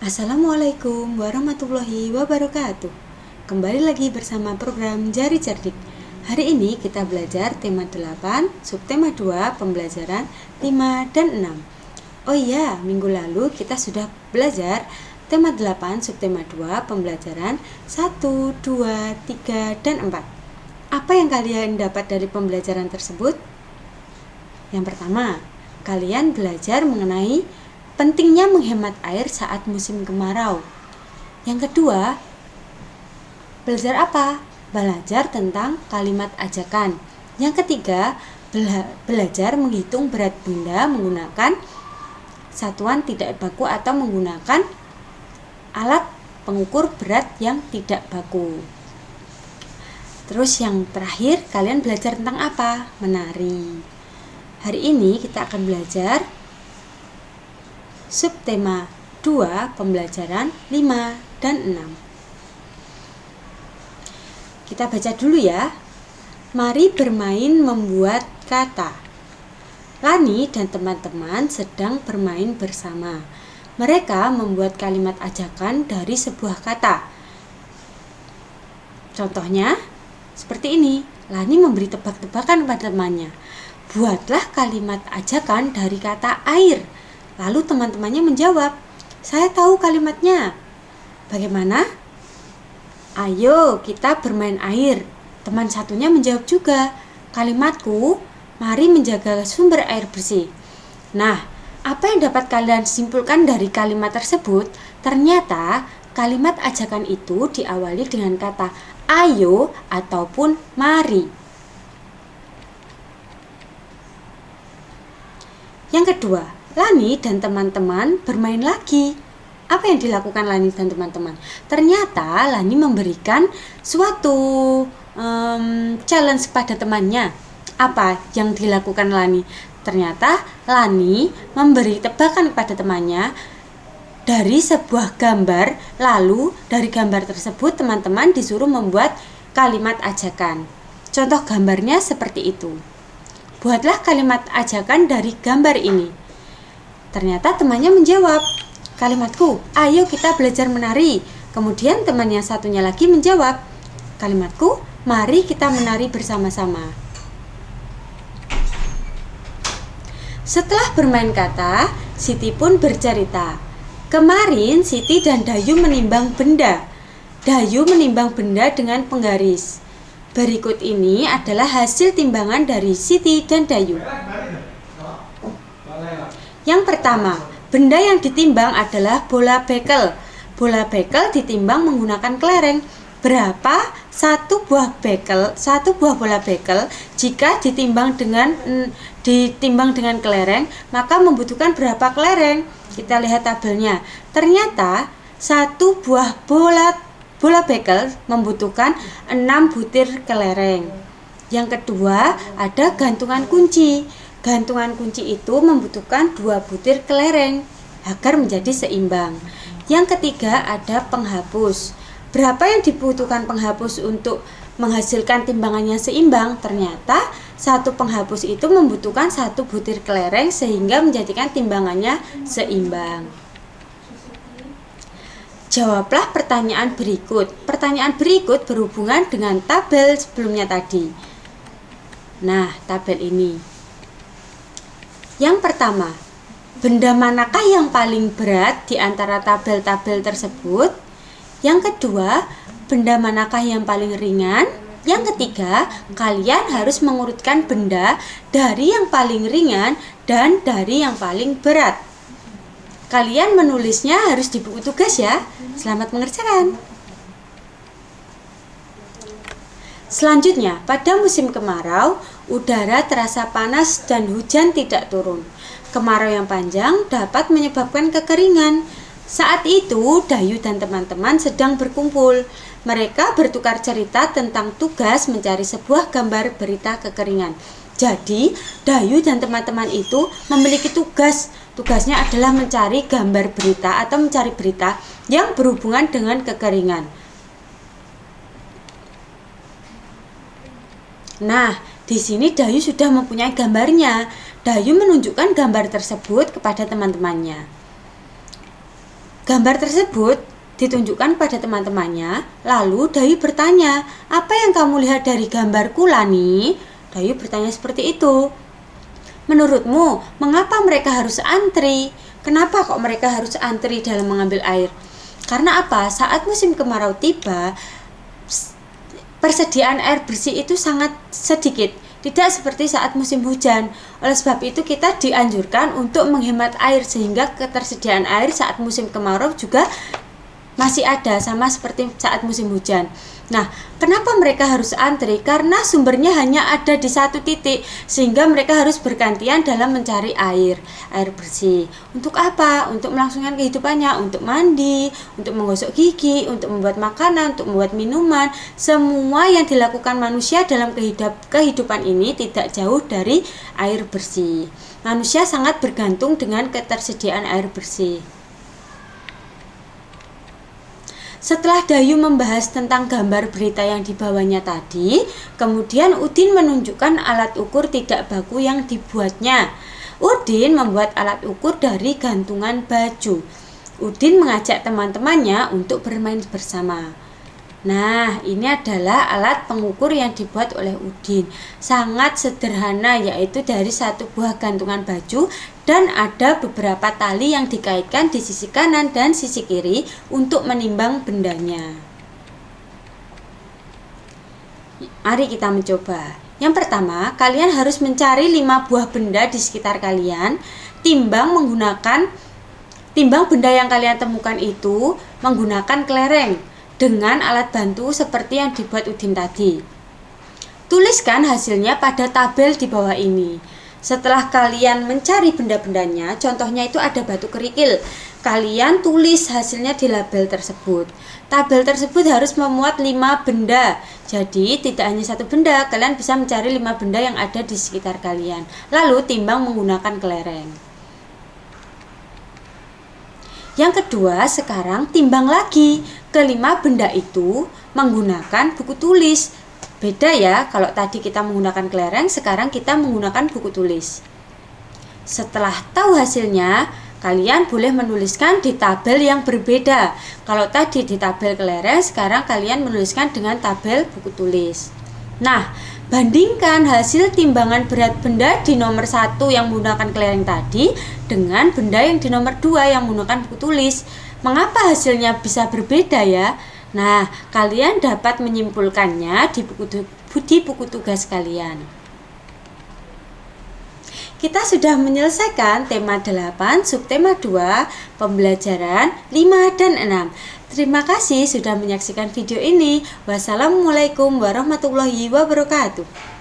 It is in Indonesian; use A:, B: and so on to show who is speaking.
A: Assalamualaikum warahmatullahi wabarakatuh. Kembali lagi bersama program Jari Cerdik. Hari ini kita belajar tema 8, subtema 2, pembelajaran 5 dan 6. Oh iya, minggu lalu kita sudah belajar tema 8, subtema 2, pembelajaran 1, 2, 3, dan 4. Apa yang kalian dapat dari pembelajaran tersebut? Yang pertama, kalian belajar mengenai pentingnya menghemat air saat musim kemarau. Yang kedua, belajar apa? Belajar tentang kalimat ajakan. Yang ketiga, belajar menghitung berat benda menggunakan satuan tidak baku atau menggunakan alat pengukur berat yang tidak baku. Terus yang terakhir, kalian belajar tentang apa? Menari. Hari ini kita akan belajar subtema 2, pembelajaran 5 dan 6. Kita baca dulu ya. Mari bermain membuat kata. Lani dan teman-teman sedang bermain bersama. Mereka membuat kalimat ajakan dari sebuah kata. Contohnya seperti ini. Lani memberi tebak-tebakan pada temannya. Buatlah kalimat ajakan dari kata air. Lalu teman-temannya menjawab, saya tahu kalimatnya. Bagaimana? Ayo kita bermain air. Teman satunya menjawab juga, kalimatku, mari menjaga sumber air bersih. Nah, apa yang dapat kalian simpulkan dari kalimat tersebut? Ternyata kalimat ajakan itu diawali dengan kata ayo ataupun mari. Yang kedua, Lani dan teman-teman bermain lagi. Apa yang dilakukan Lani dan teman-teman? Ternyata Lani memberikan suatu challenge pada temannya. Apa yang dilakukan Lani? Ternyata Lani memberi tebakan kepada temannya dari sebuah gambar. Lalu dari gambar tersebut teman-teman disuruh membuat kalimat ajakan. Contoh gambarnya seperti itu. Buatlah kalimat ajakan dari gambar ini. Ternyata temannya menjawab, kalimatku, ayo kita belajar menari. Kemudian temannya satunya lagi menjawab, kalimatku, mari kita menari bersama-sama. Setelah bermain kata, Siti pun bercerita. Kemarin Siti dan Dayu menimbang benda. Dayu menimbang benda dengan penggaris. Berikut ini adalah hasil timbangan dari Siti dan Dayu. Yang pertama, benda yang ditimbang adalah bola bekel. Bola bekel ditimbang menggunakan kelereng. Berapa satu buah bola bekel jika ditimbang dengan kelereng, maka membutuhkan berapa kelereng? Kita lihat tabelnya. Ternyata satu buah bola bekel membutuhkan 6 butir kelereng. Yang kedua, ada gantungan kunci. Gantungan kunci itu membutuhkan 2 butir kelereng agar menjadi seimbang. Yang ketiga ada penghapus. Berapa yang dibutuhkan penghapus untuk menghasilkan timbangannya seimbang? Ternyata satu penghapus itu membutuhkan 1 butir kelereng sehingga menjadikan timbangannya seimbang. Jawablah pertanyaan berikut. Pertanyaan berikut berhubungan dengan tabel sebelumnya tadi. Nah, tabel ini. Yang pertama, benda manakah yang paling berat di antara tabel-tabel tersebut? Yang kedua, benda manakah yang paling ringan? Yang ketiga, kalian harus mengurutkan benda dari yang paling ringan dan dari yang paling berat. Kalian menulisnya harus di buku tugas ya. Selamat mengerjakan. Selanjutnya, pada musim kemarau, udara terasa panas dan hujan tidak turun. Kemarau yang panjang dapat menyebabkan kekeringan. Saat itu, Dayu dan teman-teman sedang berkumpul. Mereka bertukar cerita tentang tugas mencari sebuah gambar berita kekeringan. Jadi, Dayu dan teman-teman itu memiliki tugas. Tugasnya adalah mencari gambar berita atau mencari berita yang berhubungan dengan kekeringan. Nah, di sini Dayu sudah mempunyai gambarnya. Dayu menunjukkan gambar tersebut kepada teman-temannya. Gambar tersebut ditunjukkan pada teman-temannya, lalu Dayu bertanya, "Apa yang kamu lihat dari gambarku, Lani?" Dayu bertanya seperti itu. "Menurutmu, mengapa mereka harus antri? Kenapa kok mereka harus antri dalam mengambil air?" Karena apa? Saat musim kemarau tiba, persediaan air bersih itu sangat sedikit, tidak seperti saat musim hujan. Oleh sebab itu kita dianjurkan untuk menghemat air sehingga ketersediaan air saat musim kemarau juga masih ada, sama seperti saat musim hujan. Nah, kenapa mereka harus antri? Karena sumbernya hanya ada di satu titik, sehingga mereka harus bergantian dalam mencari air bersih. Untuk apa? Untuk melangsungkan kehidupannya, untuk mandi, untuk menggosok gigi, untuk membuat makanan, untuk membuat minuman. Semua yang dilakukan manusia dalam kehidupan ini tidak jauh dari air bersih. Manusia sangat bergantung dengan ketersediaan air bersih. Setelah Dayu membahas tentang gambar berita yang dibawanya tadi, kemudian Udin menunjukkan alat ukur tidak baku yang dibuatnya. Udin membuat alat ukur dari gantungan baju. Udin mengajak teman-temannya untuk bermain bersama. Nah, ini adalah alat pengukur yang dibuat oleh Udin. Sangat sederhana, yaitu dari satu buah gantungan baju dan ada beberapa tali yang dikaitkan di sisi kanan dan sisi kiri untuk menimbang bendanya. Mari kita mencoba. Yang pertama, kalian harus mencari 5 buah benda di sekitar kalian. Timbang benda yang kalian temukan itu menggunakan kelereng dengan alat bantu seperti yang dibuat Udin tadi. Tuliskan hasilnya pada tabel di bawah ini. Setelah kalian mencari benda-bendanya, contohnya itu ada batu kerikil, kalian tulis hasilnya di label tersebut. Tabel tersebut harus memuat 5 benda. Jadi tidak hanya satu benda, kalian bisa mencari 5 benda yang ada di sekitar kalian. Lalu timbang menggunakan kelereng. Yang kedua, sekarang timbang lagi kelima benda itu menggunakan buku tulis. Beda ya, kalau tadi kita menggunakan kelereng, sekarang kita menggunakan buku tulis. Setelah tahu hasilnya, kalian boleh menuliskan di tabel yang berbeda. Kalau tadi di tabel kelereng, sekarang kalian menuliskan dengan tabel buku tulis. Nah, bandingkan hasil timbangan berat benda di nomor 1 yang menggunakan kelereng tadi dengan benda yang di nomor 2 yang menggunakan buku tulis. Mengapa hasilnya bisa berbeda ya? Nah, kalian dapat menyimpulkannya di buku tugas kalian. Kita sudah menyelesaikan tema 8, subtema 2, pembelajaran 5 dan 6. Terima kasih sudah menyaksikan video ini. Wassalamualaikum warahmatullahi wabarakatuh.